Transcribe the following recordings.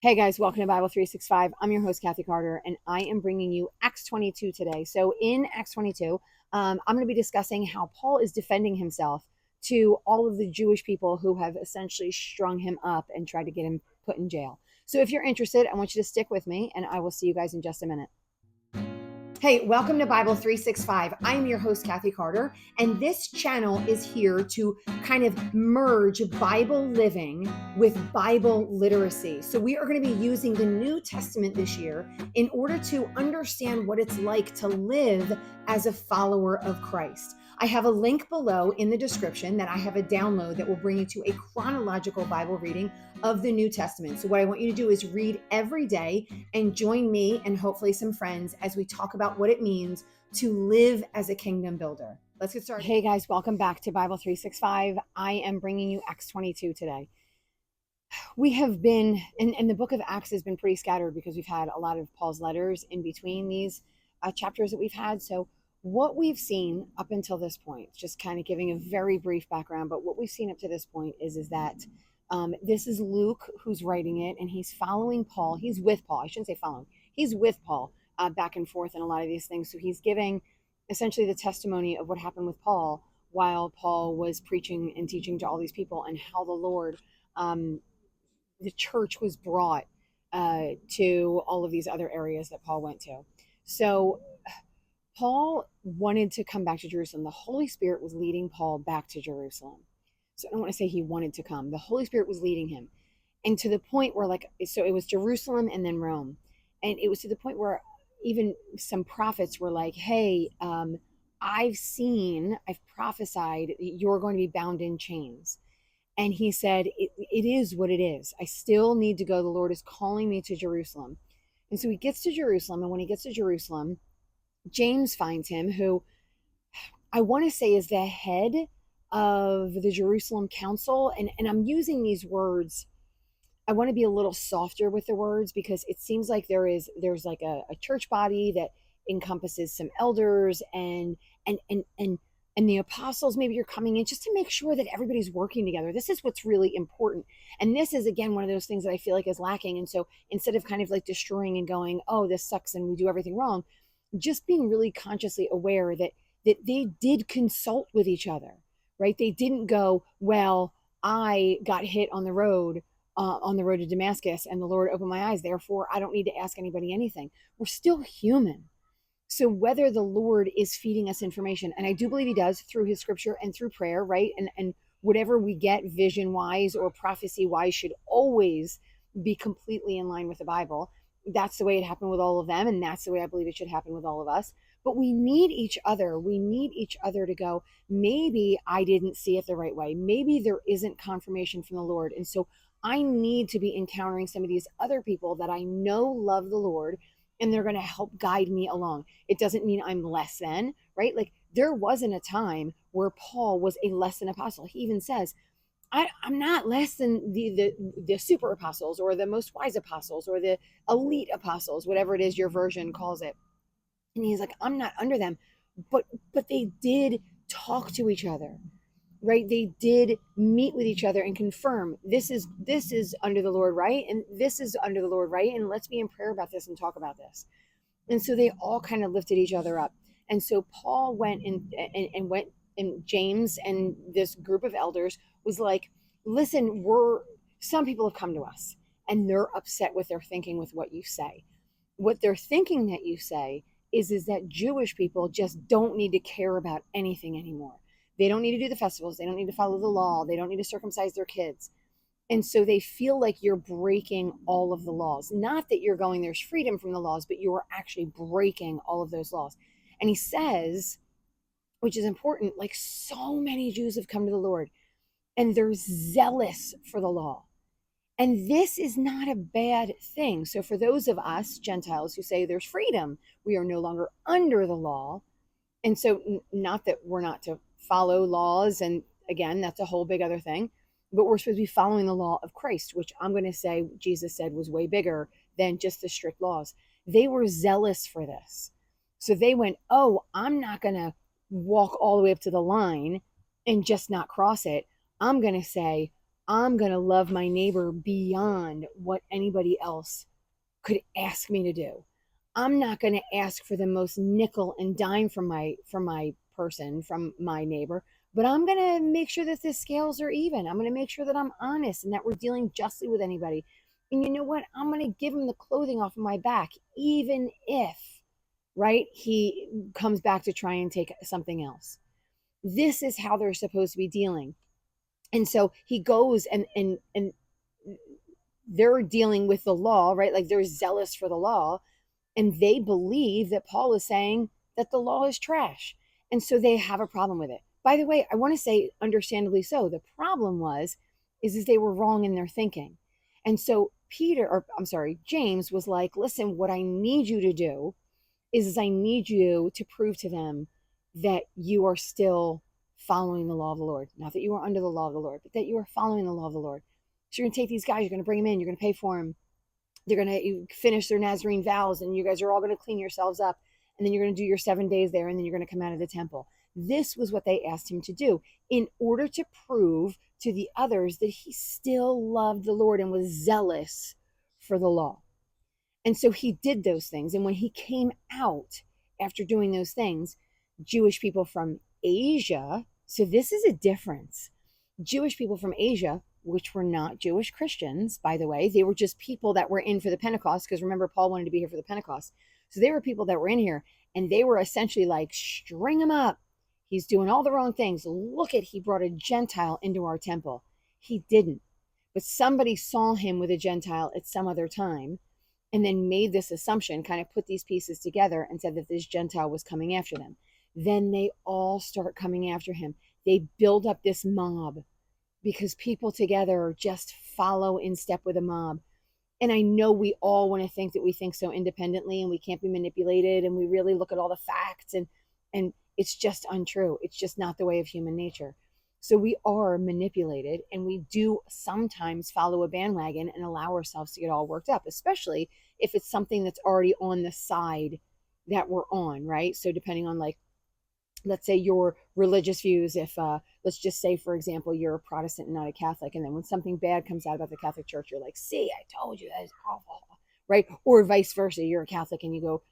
Hey guys, welcome to Bible 365. I'm your host, Kathy Carter, and I am bringing you Acts 22 today. So, in Acts 22, I'm going to be discussing how Paul is defending himself to all of the Jewish people who have essentially strung him up and tried to get him put in jail. So, if you're interested, I want you to stick with me, and I will see you guys in just a minute. Hey, welcome to Bible 365. I'm your host, Kathy Carter, and this channel is here to kind of merge Bible living with Bible literacy. So, we are going to be using the New Testament this year in order to understand what it's like to live as a follower of Christ. I have a link below in the description that I have a download that will bring you to a chronological Bible reading of the New Testament. So, what I want you to do is read every day and join me and hopefully some friends as we talk about what it means to live as a kingdom builder. Let's get started. Hey guys, welcome back to Bible 365. I am bringing you Acts 22 today. We have been, and the book of Acts has been pretty scattered because we've had a lot of Paul's letters in between these chapters that we've had. So what we've seen up until this point, just kind of giving a very brief background, but what we've seen up to this point is that this is Luke who's writing it, and he's following Paul. He's with Paul. I shouldn't say following. He's with Paul back and forth in a lot of these things. So he's giving essentially the testimony of what happened with Paul while Paul was preaching and teaching to all these people, and how the Lord, the church was brought to all of these other areas that Paul went to. So Paul wanted to come back to Jerusalem. The Holy Spirit was leading Paul back to Jerusalem. So I don't want to say he wanted to come. The Holy Spirit was leading him. And to the point where, so it was Jerusalem and then Rome. And it was to the point where even some prophets were like, hey, I've prophesied that you're going to be bound in chains. And he said, it is what it is. I still need to go. The Lord is calling me to Jerusalem. And so he gets to Jerusalem. And when he gets to Jerusalem, James finds him, who I want to say is the head of the Jerusalem Council. And I'm using these words. I want to be a little softer with the words because it seems like there's like a church body that encompasses some elders and the apostles. Maybe you're coming in just to make sure that everybody's working together. This is what's really important. And this is, again, one of those things that I feel like is lacking. And so instead of kind of like destroying and going, oh, this sucks and we do everything wrong, just being really consciously aware that they did consult with each other, right? They didn't go, well, I got hit on the road to Damascus, and the Lord opened my eyes. Therefore, I don't need to ask anybody anything. We're still human. So whether the Lord is feeding us information, and I do believe he does through his scripture and through prayer, right? And whatever we get vision wise or prophecy wise should always be completely in line with the Bible. That's the way it happened with all of them. And that's the way I believe it should happen with all of us. But we need each other. We need each other to go, maybe I didn't see it the right way. Maybe there isn't confirmation from the Lord. And so I need to be encountering some of these other people that I know love the Lord, and they're going to help guide me along. It doesn't mean I'm less than, right? Like there wasn't a time where Paul was a less than apostle. He even says, I'm not less than the super apostles or the most wise apostles or the elite apostles, whatever it is your version calls it. And he's like, I'm not under them, but they did talk to each other, right? They did meet with each other and confirm this is under the Lord, right? And this is under the Lord, right? And let's be in prayer about this and talk about this. And so they all kind of lifted each other up. And so Paul went and James and this group of elders was like, listen, some people have come to us and they're upset with their thinking with what you say. What they're thinking that you say is that Jewish people just don't need to care about anything anymore. They don't need to do the festivals. They don't need to follow the law. They don't need to circumcise their kids. And so they feel like you're breaking all of the laws. Not that you're going, there's freedom from the laws, but you are actually breaking all of those laws. And he says, which is important, like so many Jews have come to the Lord and they're zealous for the law. And this is not a bad thing. So for those of us Gentiles who say there's freedom, we are no longer under the law. And so not that we're not to follow laws. And again, that's a whole big other thing. But we're supposed to be following the law of Christ, which I'm going to say Jesus said was way bigger than just the strict laws. They were zealous for this. So they went, oh, I'm not going to walk all the way up to the line and just not cross it. I'm going to say, I'm going to love my neighbor beyond what anybody else could ask me to do. I'm not going to ask for the most nickel and dime from my person, from my neighbor, but I'm going to make sure that the scales are even. I'm going to make sure that I'm honest and that we're dealing justly with anybody. And you know what? I'm going to give him the clothing off of my back, even if, right, he comes back to try and take something else. This is how they're supposed to be dealing. And so he goes and they're dealing with the law, right? Like they're zealous for the law, and they believe that Paul is saying that the law is trash. And so they have a problem with it. By the way, I want to say understandably so. The problem is they were wrong in their thinking. And so James was like, listen, what I need you to do is I need you to prove to them that you are still following the law of the Lord. Not that you are under the law of the Lord, but that you are following the law of the Lord. So you're going to take these guys, you're going to bring them in, you're going to pay for them. They're going to finish their Nazarene vows, and you guys are all going to clean yourselves up. And then you're going to do your 7 days there, and then you're going to come out of the temple. This was what they asked him to do in order to prove to the others that he still loved the Lord and was zealous for the law. And so he did those things. And when he came out after doing those things, Jewish people from Asia, so this is a difference. Jewish people from Asia, which were not Jewish Christians, by the way, they were just people that were in for the Pentecost, because remember, Paul wanted to be here for the Pentecost. So they were people that were in here, and they were essentially like, string him up. He's doing all the wrong things. Look at, he brought a Gentile into our temple. He didn't. But somebody saw him with a Gentile at some other time and then made this assumption, kind of put these pieces together and said that this Gentile was coming after them. Then they all start coming after him. They build up this mob because people together just follow in step with a mob. And I know we all want to think that we think so independently and we can't be manipulated, and we really look at all the facts, and it's just untrue. It's just not the way of human nature. So we are manipulated, and we do sometimes follow a bandwagon and allow ourselves to get all worked up, especially if it's something that's already on the side that we're on, right? So depending on, like, let's say your religious views, if let's just say, for example, you're a Protestant and not a Catholic, and then when something bad comes out about the Catholic Church, you're like, see, I told you that is awful, right? Or vice versa, you're a Catholic and you go,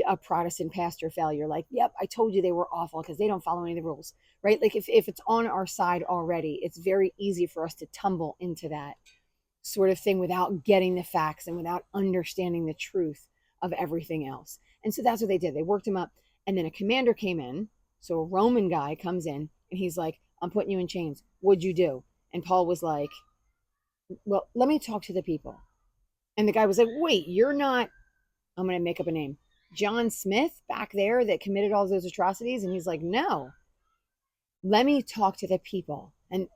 a Protestant pastor fell, you're like, yep, I told you they were awful because they don't follow any of the rules, right? Like if it's on our side already, it's very easy for us to tumble into that sort of thing without getting the facts and without understanding the truth of everything else. And so that's what they did. They worked him up. And then a commander came in. So a Roman guy comes in and he's like, I'm putting you in chains. What'd you do? And Paul was like, well, let me talk to the people. And the guy was like, wait, you're not, I'm going to make up a name, John Smith back there that committed all those atrocities? And he's like, no, let me talk to the people. And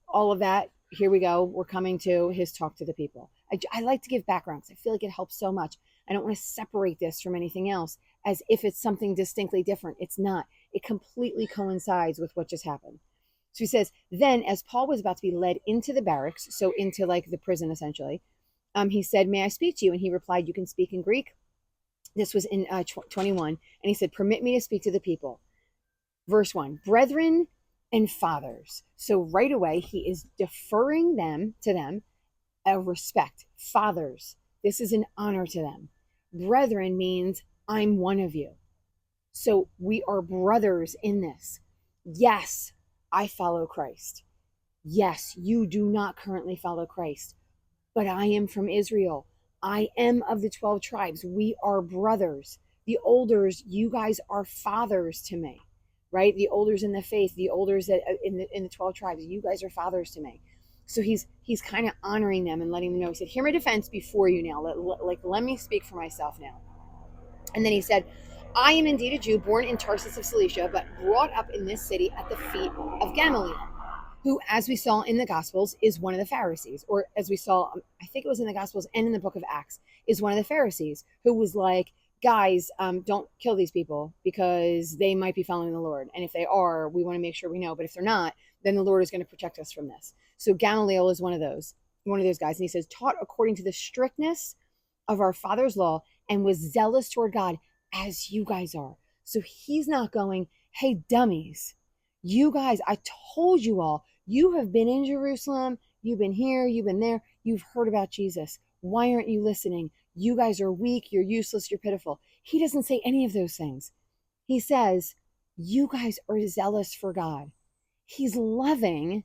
all of that, here we go. We're coming to his talk to the people. I like to give backgrounds. I feel like it helps so much. I don't want to separate this from anything else as if it's something distinctly different. It's not. It completely coincides with what just happened. So he says, then as Paul was about to be led into the barracks, so into like the prison essentially, he said, may I speak to you? And he replied, you can speak in Greek. This was in 21. And he said, permit me to speak to the people. Verse 1, brethren and fathers. So right away, he is deferring them to them a respect. Fathers, this is an honor to them. Brethren means I'm one of you. So we are brothers in this. Yes, I follow Christ. Yes, you do not currently follow Christ, but I am from Israel. I am of the 12 tribes. We are brothers. The elders, you guys are fathers to me, right? The elders in the faith, the elders that in the 12 tribes, you guys are fathers to me. So he's kind of honoring them and letting them know. He said, hear my defense before you now. Let me speak for myself now. And then he said, I am indeed a Jew born in Tarsus of Cilicia, but brought up in this city at the feet of Gamaliel, who, as we saw in the Gospels, is one of the Pharisees, or as we saw, I think it was in the Gospels and in the book of Acts, is one of the Pharisees who was like, guys, don't kill these people because they might be following the Lord. And if they are, we want to make sure we know. But if they're not, then the Lord is going to protect us from this. So Gamaliel is one of those guys. And he says, taught according to the strictness of our father's law and was zealous toward God as you guys are. So he's not going, hey, dummies, you guys, I told you all, you have been in Jerusalem. You've been here, you've been there, you've heard about Jesus. Why aren't you listening? You guys are weak, you're useless, you're pitiful. He doesn't say any of those things. He says, you guys are zealous for God. He's loving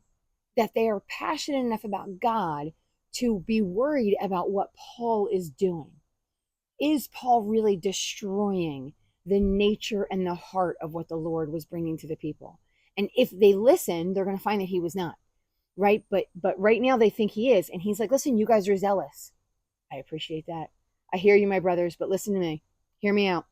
that they are passionate enough about God to be worried about what Paul is doing. Is Paul really destroying the nature and the heart of what the Lord was bringing to the people? And if they listen, they're going to find that he was not, right? But right now they think he is. And he's like, listen, you guys are zealous. I appreciate that. I hear you, my brothers, but listen to me. Hear me out.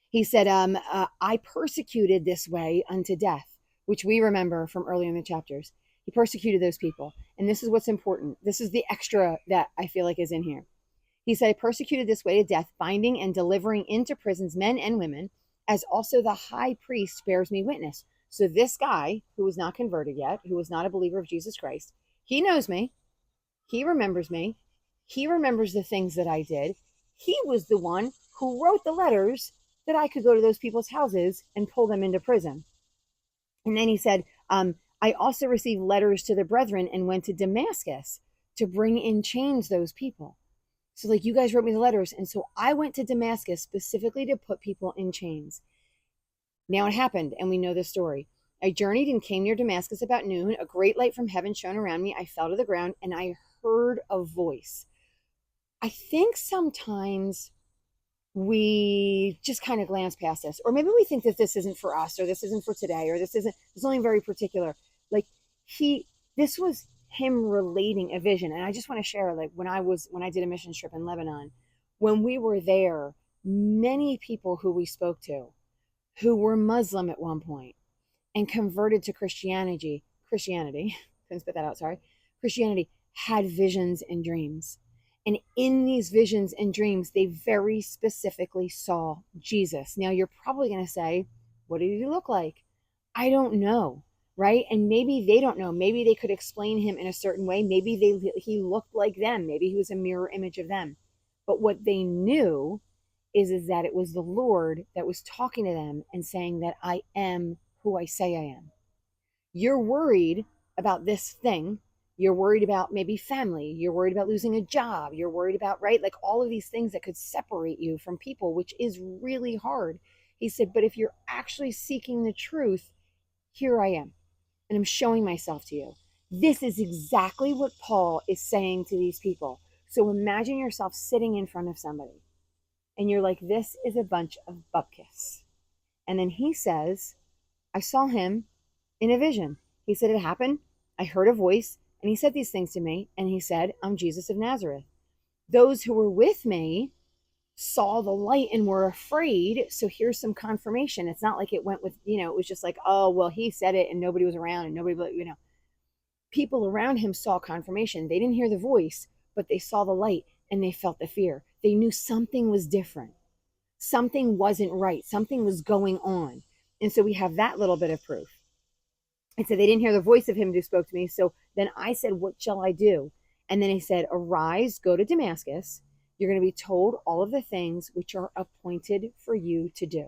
He said, I persecuted this way unto death, which we remember from earlier in the chapters. He persecuted those people. And this is what's important. This is the extra that I feel like is in here. He said, I persecuted this way to death, binding and delivering into prisons men and women, as also the high priest bears me witness. So this guy, who was not converted yet, who was not a believer of Jesus Christ, he knows me. He remembers me. He remembers the things that I did. He was the one who wrote the letters that I could go to those people's houses and pull them into prison. And then he said, I also received letters to the brethren and went to Damascus to bring in chains those people. So like you guys wrote me the letters. And so I went to Damascus specifically to put people in chains. Now it happened, and we know the story. I journeyed and came near Damascus about noon. A great light from heaven shone around me. I fell to the ground, and I heard a voice. I think sometimes we just kind of glance past this, or maybe we think that this isn't for us, or this isn't for today, or this isn't, it's only very particular. Like this was him relating a vision. And I just want to share, like when I did a mission trip in Lebanon, when we were there, many people who we spoke to who were Muslim at one point and converted to Christianity, couldn't spit that out, sorry. Christianity had visions and dreams. And in these visions and dreams, they very specifically saw Jesus. Now, you're probably going to say, what did he look like? I don't know, right? And maybe they don't know. Maybe they could explain him in a certain way. Maybe he looked like them. Maybe he was a mirror image of them. But what they knew is that it was the Lord that was talking to them and saying that I am who I say I am. You're worried about this thing. You're worried about maybe family. You're worried about losing a job. You're worried about, right? Like all of these things that could separate you from people, which is really hard. He said, but if you're actually seeking the truth, here I am. And I'm showing myself to you. This is exactly what Paul is saying to these people. So imagine yourself sitting in front of somebody and you're like, this is a bunch of bupkis. And then he says, I saw him in a vision. He said it happened. I heard a voice and he said these things to me. And he said, I'm Jesus of Nazareth. Those who were with me saw the light and were afraid. So here's some confirmation. It's not like it went with, it was just like, oh, well, he said it and nobody was around and nobody, people around him saw confirmation. They didn't hear the voice, but they saw the light and they felt the fear. They knew something was different. Something wasn't right. Something was going on. And so we have that little bit of proof. And so they didn't hear the voice of him who spoke to me. So then I said, what shall I do? And then he said, arise, go to Damascus. You're going to be told all of the things which are appointed for you to do.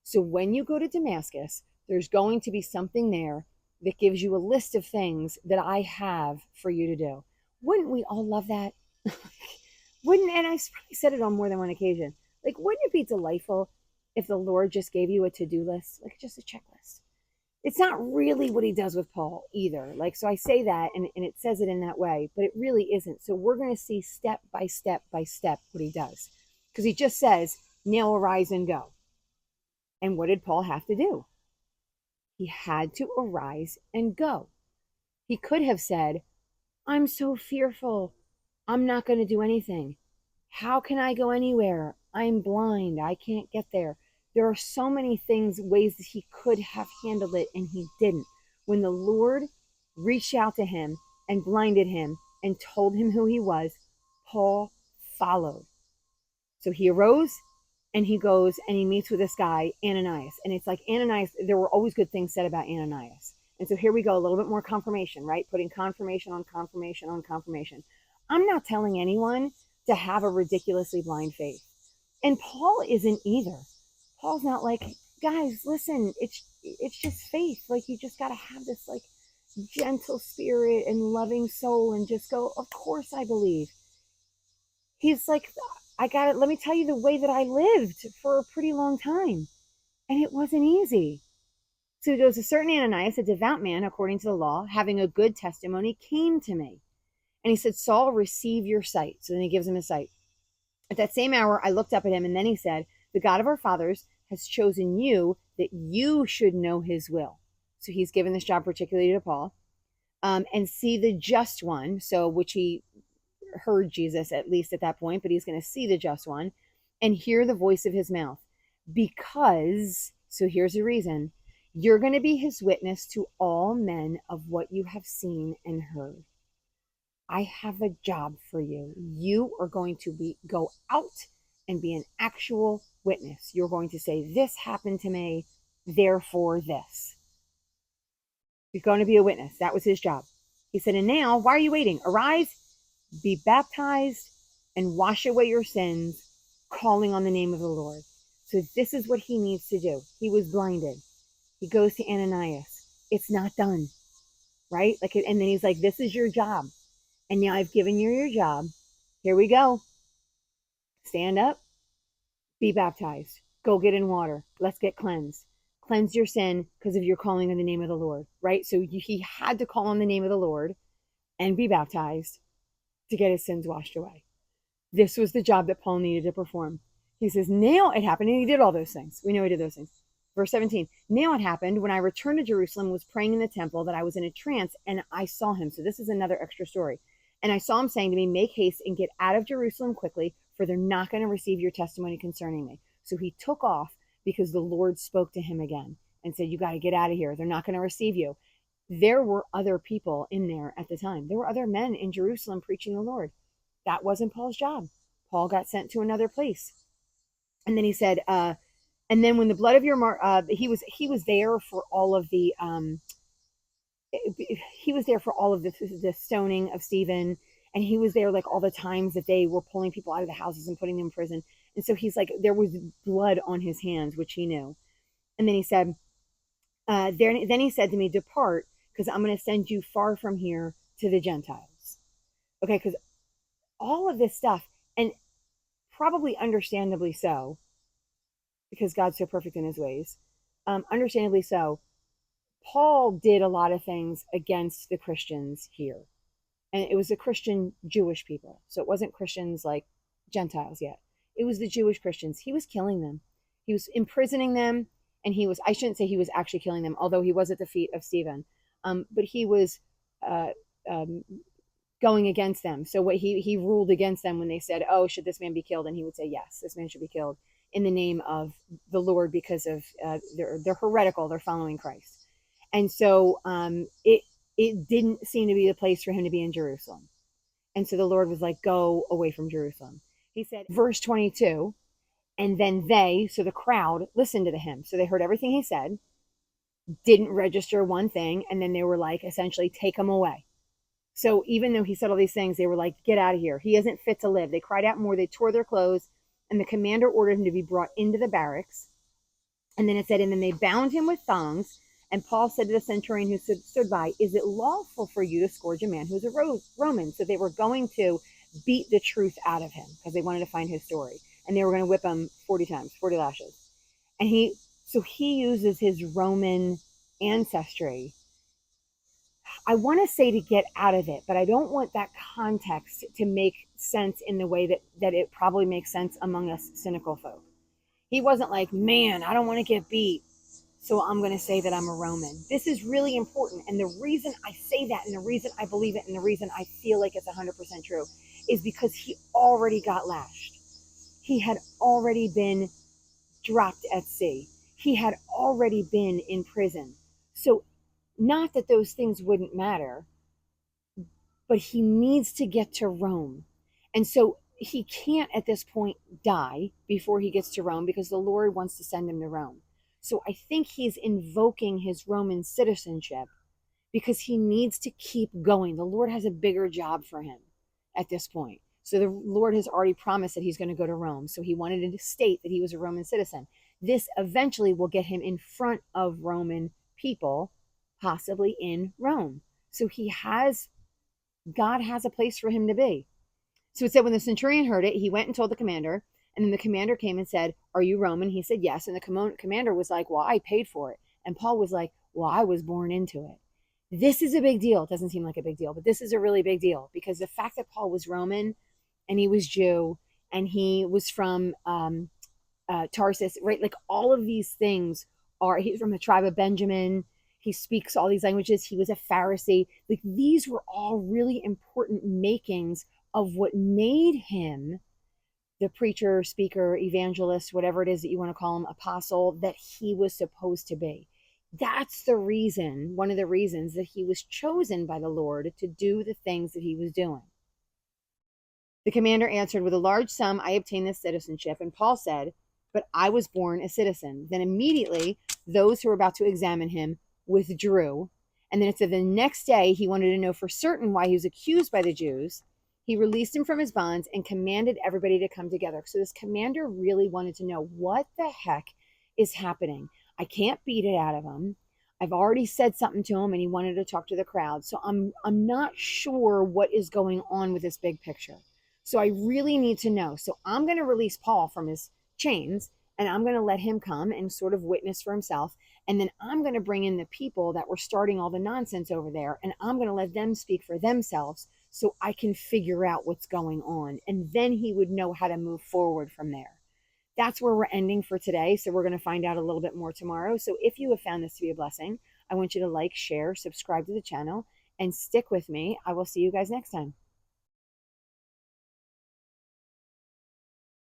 So when you go to Damascus, there's going to be something there that gives you a list of things that I have for you to do. Wouldn't we all love that? And I've probably said it on more than one occasion. Like, wouldn't it be delightful if the Lord just gave you a to-do list, like just a checklist? It's not really what he does with Paul either. Like, so I say that and it says it in that way, but it really isn't. So we're going to see step by step by step what he does. Because he just says, now arise and go. And what did Paul have to do? He had to arise and go. He could have said, I'm so fearful. I'm not going to do anything. How can I go anywhere? I'm blind. I can't get there. There are so many things, ways that he could have handled it, and he didn't. When the Lord reached out to him and blinded him and told him who he was, Paul followed. So he arose and he goes and he meets with this guy, Ananias. And it's like Ananias, there were always good things said about Ananias. And so here we go, a little bit more confirmation, right? Putting confirmation on confirmation on confirmation. I'm not telling anyone to have a ridiculously blind faith. And Paul isn't either. Paul's not like, guys, listen, it's just faith. Like, you just got to have this, like, gentle spirit and loving soul and just go, of course I believe. He's like, I got it. Let me tell you the way that I lived for a pretty long time. And it wasn't easy. So he goes, a certain Ananias, a devout man, according to the law, having a good testimony, came to me. And he said, Saul, receive your sight. So then he gives him his sight. At that same hour, I looked up at him, and then he said, the God of our fathers has chosen you that you should know his will. So he's given this job particularly to Paul. And see the just one, so which he heard Jesus at least at that point, but he's going to see the just one and hear the voice of his mouth. Because, so here's the reason, you're going to be his witness to all men of what you have seen and heard. I have a job for you. You are going to go out and be an actual witness. You're going to say, this happened to me, therefore this. You're going to be a witness. That was his job. He said, and now, why are you waiting? Arise, be baptized, and wash away your sins, calling on the name of the Lord. So this is what he needs to do. He was blinded. He goes to Ananias. It's not done, right? Like, and then he's like, this is your job. And now I've given you your job. Here we go. Stand up, be baptized, go get in water. Let's get cleansed. Cleanse your sin because of your calling on the name of the Lord, right? So he had to call on the name of the Lord and be baptized to get his sins washed away. This was the job that Paul needed to perform. He says, now it happened, and he did all those things. We know he did those things. Verse 17, now it happened when I returned to Jerusalem, was praying in the temple, that I was in a trance, and I saw him. So this is another extra story. And I saw him saying to me, make haste and get out of Jerusalem quickly, for they're not going to receive your testimony concerning me. So he took off because the Lord spoke to him again and said, you got to get out of here. They're not going to receive you. There were other people in there at the time. There were other men in Jerusalem preaching the Lord. That wasn't Paul's job. Paul got sent to another place. And then he said, and then when the blood of your he was there for all of the he was there for all of the stoning of Stephen, and he was there like all the times that they were pulling people out of the houses and putting them in prison. And so he's like, there was blood on his hands, which he knew. And then he said, then he said to me, depart, because I'm going to send you far from here to the Gentiles. Okay, because all of this stuff, and probably understandably so, because God's so perfect in his ways, understandably so, Paul did a lot of things against the Christians here. And it was the Christian Jewish people. So it wasn't Christians like Gentiles yet. It was the Jewish Christians. He was killing them. He was imprisoning them. And I shouldn't say he was actually killing them, although he was at the feet of Stephen. But he was going against them. So what he ruled against them when they said, oh, should this man be killed? And he would say, yes, this man should be killed in the name of the Lord, because of they're heretical. They're following Christ. And so it didn't seem to be the place for him to be in Jerusalem. And so the Lord was like, go away from Jerusalem. He said, verse 22, and then so the crowd listened to him. So they heard everything he said, didn't register one thing, and then they were like, essentially, take him away. So even though he said all these things, they were like, get out of here. He isn't fit to live. They cried out more. They tore their clothes, and the commander ordered him to be brought into the barracks. And then it said, and then they bound him with thongs. And Paul said to the centurion who stood by, is it lawful for you to scourge a man who's a Roman? So they were going to beat the truth out of him because they wanted to find his story. And they were going to whip him 40 times, 40 lashes. And he uses his Roman ancestry. I want to say to get out of it, but I don't want that context to make sense in the way that it probably makes sense among us cynical folk. He wasn't like, man, I don't want to get beat, so I'm going to say that I'm a Roman. This is really important. And the reason I say that, and the reason I believe it, and the reason I feel like it's 100% true, is because he already got lashed. He had already been dropped at sea. He had already been in prison. So not that those things wouldn't matter, but he needs to get to Rome. And so he can't at this point die before he gets to Rome, because the Lord wants to send him to Rome. So I think he's invoking his Roman citizenship because he needs to keep going. The Lord has a bigger job for him at this point. So the Lord has already promised that he's going to go to Rome. So he wanted to state that he was a Roman citizen. This eventually will get him in front of Roman people, possibly in Rome. So God has a place for him to be. So it said when the centurion heard it, he went and told the commander. And then the commander came and said, "Are you Roman?" He said, "Yes." And the commander was like, "Well, I paid for it." And Paul was like, "Well, I was born into it." This is a big deal. It doesn't seem like a big deal, but this is a really big deal, because the fact that Paul was Roman and he was Jew and he was from Tarsus, right? Like all of these things he's from the tribe of Benjamin. He speaks all these languages. He was a Pharisee. Like these were all really important makings of what made him the preacher, speaker, evangelist, whatever it is that you want to call him, apostle, that he was supposed to be. That's the reason, one of the reasons that he was chosen by the Lord to do the things that he was doing. The commander answered, "With a large sum I obtained this citizenship." And Paul said, "But I was born a citizen." Then immediately those who were about to examine him withdrew. And then it said the next day he wanted to know for certain why he was accused by the Jews. He released him from his bonds and commanded everybody to come together. So this commander really wanted to know what the heck is happening. I can't beat it out of him. I've already said something to him and he wanted to talk to the crowd. So I'm not sure what is going on with this big picture. So I really need to know. So I'm going to release Paul from his chains and I'm going to let him come and sort of witness for himself. And then I'm going to bring in the people that were starting all the nonsense over there and I'm going to let them speak for themselves so I can figure out what's going on. And then he would know how to move forward from there. That's where we're ending for today. So we're going to find out a little bit more tomorrow. So if you have found this to be a blessing, I want you to like, share, subscribe to the channel, and stick with me. I will see you guys next time.